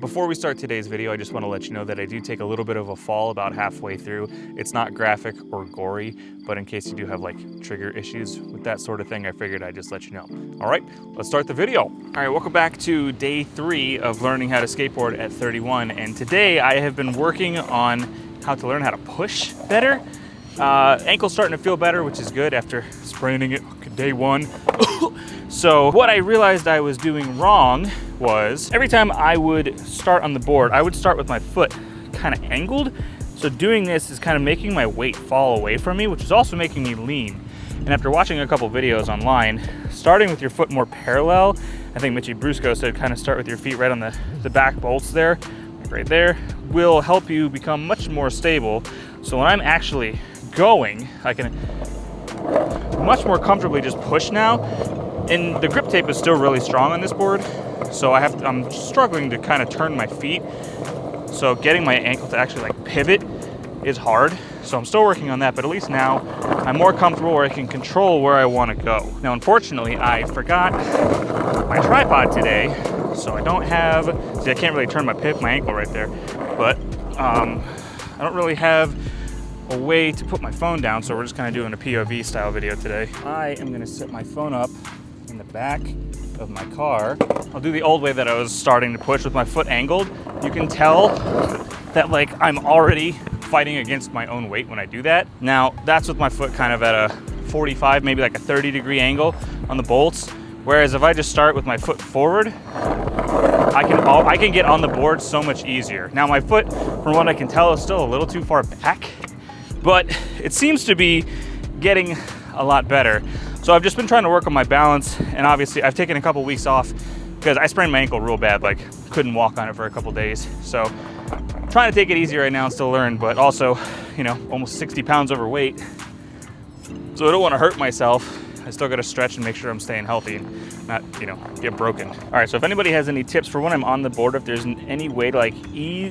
Before we start today's video, I just want to let you know that I do take a little bit of a fall about halfway through. It's not graphic or gory, but in case you do have like trigger issues with that sort of thing, I figured I'd just let you know. All right, let's start the video. All right, welcome back to day 3 of learning how to skateboard at 31. And today I have been working on how to learn how to push better. Ankle's starting to feel better, which is good after spraining it day 1. So what I realized I was doing wrong was every time I would start on the board, I would start with my foot kind of angled. So doing this is kind of making my weight fall away from me, which is also making me lean. And after watching a couple videos online, starting with your foot more parallel, I think Mitchy Brusco said kind of start with your feet right on the back bolts there, right there, will help you become much more stable. So when I'm actually going, I can much more comfortably just push now. And the grip tape is still really strong on this board, so I'm struggling to kind of turn my feet. So getting my ankle to actually like pivot is hard. So I'm still working on that, but at least now I'm more comfortable where I can control where I want to go. Now, unfortunately, I forgot my tripod today, so I don't have, see, I can't really turn my ankle right there, but I don't really have a way to put my phone down, so we're just kind of doing a POV style video today. I am gonna set my phone up in the back of my car. I'll do the old way that I was starting to push with my foot angled. You can tell that like I'm already fighting against my own weight when I do that. Now that's with my foot kind of at a 45, maybe like a 30-degree angle on the bolts. Whereas if I just start with my foot forward, I can get on the board so much easier. Now my foot, from what I can tell, is still a little too far back, but it seems to be getting a lot better. So I've just been trying to work on my balance, and obviously I've taken a couple weeks off because I sprained my ankle real bad, like couldn't walk on it for a couple days. So I'm trying to take it easy right now and still learn, but also, you know, almost 60 pounds overweight. So I don't want to hurt myself. I still got to stretch and make sure I'm staying healthy and not, you know, get broken. All right, so if anybody has any tips for when I'm on the board, if there's any way to like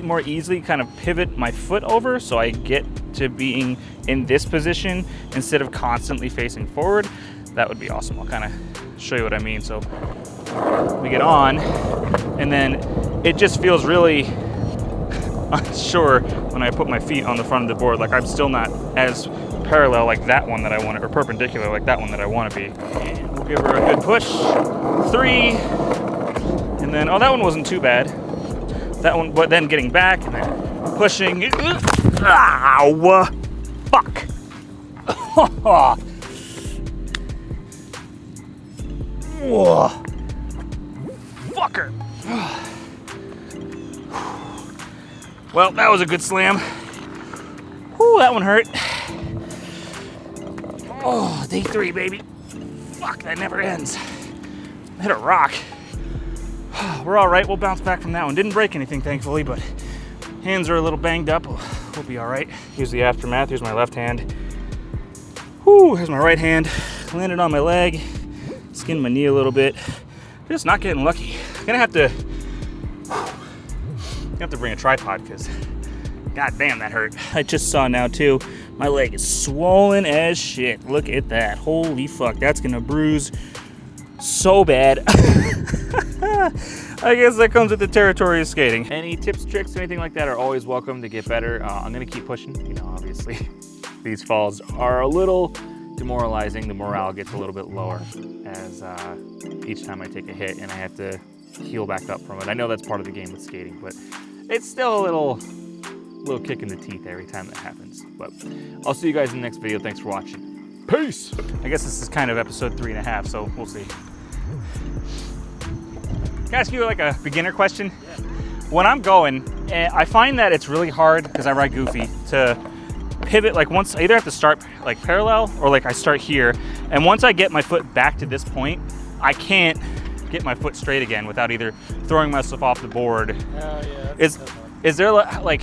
more easily kind of pivot my foot over so I get to being in this position instead of constantly facing forward, that would be awesome. I'll kind of show you what I mean. So we get on, and then it just feels really unsure when I put my feet on the front of the board. Like I'm still not as parallel like that one that I want, or perpendicular like that one that I want to be. And we'll give her a good push. 3, and then, oh, that one wasn't too bad. That one, but then getting back and then pushing. Ow! Fuck! Whoa! Fucker! Well, that was a good slam. Whew, that one hurt. Oh, day 3, baby. Fuck, that never ends. Hit a rock. We're all right. We'll bounce back from that one. Didn't break anything, thankfully, but hands are a little banged up. We'll be all right. Here's the aftermath. Here's my left hand. Whew, here's my right hand. Landed on my leg. Skinned my knee a little bit. Just not getting lucky. I'm gonna have to bring a tripod because god damn, that hurt. I just saw now too, my leg is swollen as shit. Look at that. Holy fuck, that's gonna bruise so bad. I guess that comes with the territory of skating. Any tips, tricks, anything like that are always welcome to get better. I'm gonna keep pushing. You know, obviously these falls are a little demoralizing. The morale gets a little bit lower as each time I take a hit and I have to heal back up from it. I know that's part of the game with skating, but it's still a little kick in the teeth every time that happens. But I'll see you guys in the next video. Thanks for watching. Peace. I guess this is kind of episode 3.5, so we'll see. Can I ask you like a beginner question? Yeah. When I'm going, I find that it's really hard because I ride goofy to pivot. Like once I either have to start like parallel or like I start here, and once I get my foot back to this point, I can't get my foot straight again without either throwing myself off the board. Oh yeah. Is there like,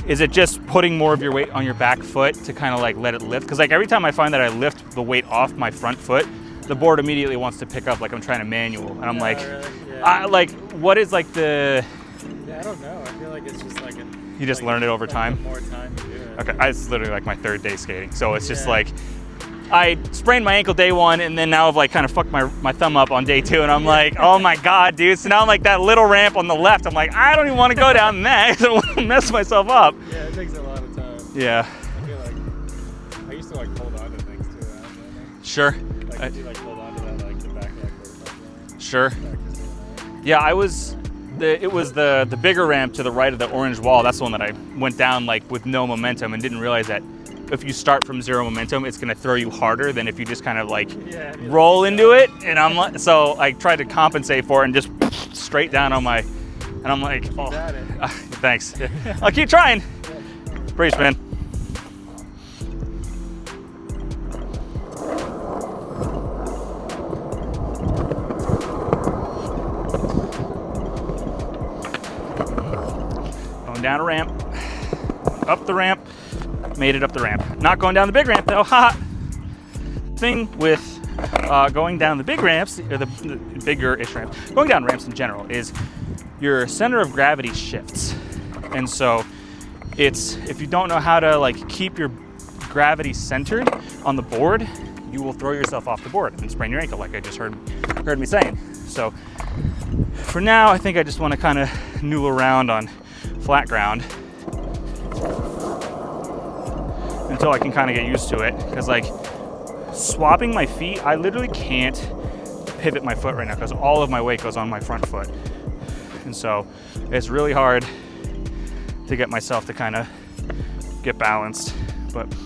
is it just putting more of your weight on your back foot to kind of like let it lift? Because like every time I find that I lift the weight off my front foot, the board immediately wants to pick up like I'm trying to manual, and I'm like, really? Yeah. Like what is like the? Yeah, I don't know. I feel like it's just like you just learn it over time. More time to do it. Okay, it's literally like my 3rd day skating, so it's just like I sprained my ankle day 1, and then now I've like kind of fucked my thumb up on day 2, and I'm like, oh my God, dude. So now I'm like that little ramp on the left. I'm like, I don't even want to go down that. I don't want to mess myself up. Yeah, it takes a lot of time. Yeah. I feel like I used to like hold on to things too. I don't know. Sure. Like you like hold on to that like the back of that quarterback. Sure. Practice doing that. Yeah, it was the bigger ramp to the right of the orange wall. That's the one that I went down like with no momentum and didn't realize that if you start from 0 momentum, it's gonna throw you harder than if you just kind of like roll into it. And I'm like, so I tried to compensate for it and just straight down on my, and I'm like, oh, Got it. thanks. I'll keep trying. Brace, man. Going down a ramp, up the ramp, made it up the ramp. Not going down the big ramp though, haha. Thing with going down the big ramps, or the bigger-ish ramps, going down ramps in general is your center of gravity shifts. And so it's, if you don't know how to like keep your gravity centered on the board, you will throw yourself off the board and sprain your ankle, like I just heard me saying. So for now, I think I just want to kind of noodle around on flat ground until I can kind of get used to it. Because like swapping my feet, I literally can't pivot my foot right now because all of my weight goes on my front foot. And so it's really hard to get myself to kind of get balanced. But